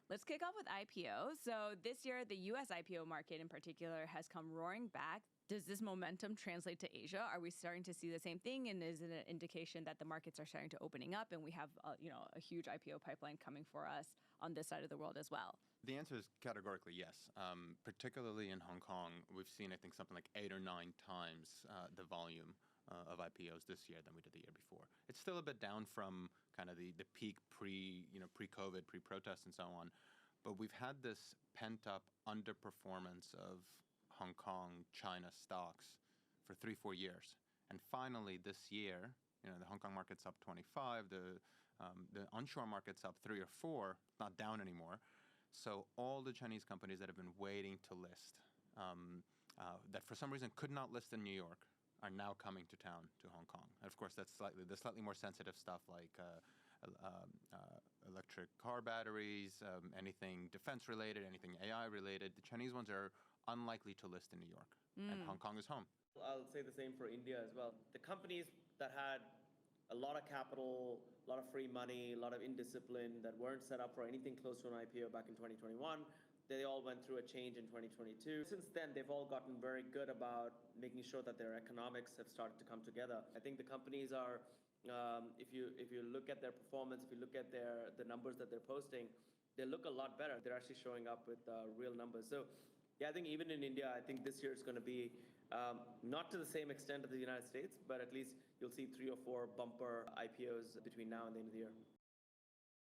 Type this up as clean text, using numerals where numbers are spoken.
Let's kick off with IPO. So this year, the US IPO market in particular has come roaring back. Does this momentum translate to Asia? Are we starting to see the same thing? And is it an indication that the markets are starting to opening up and we have a huge IPO pipeline coming for us on this side of the world as well? The answer is categorically yes. Particularly in Hong Kong, we've seen, I think, something like 8 or 9 times the volume of IPOs this year than we did the year before. It's still a bit down from kind of the peak pre-COVID, pre-protest and so on. But we've had this pent-up underperformance of Hong Kong, China stocks for 3-4 years. And finally this year, the Hong Kong market's up 25, the onshore market's up 3 or 4, not down anymore. So all the Chinese companies that have been waiting to list, that for some reason could not list in New York, are now coming to town to Hong Kong. And of course, that's slightly more sensitive stuff like electric car batteries, anything defense related, anything AI related. The Chinese ones are unlikely to list in New York, and Hong Kong is home. I'll say the same for India as well. The companies that had a lot of capital, a lot of free money, a lot of indiscipline, that weren't set up for anything close to an IPO back in 2021, they all went through a change in 2022. Since then, they've all gotten very good about making sure that their economics have started to come together. I think the companies are, if you look at their performance, if you look at the numbers that they're posting, they look a lot better. They're actually showing up with real numbers. So yeah, I think even in India, I think this year is going to be not to the same extent of the United States, but at least you'll see 3 or 4 bumper IPOs between now and the end of the year.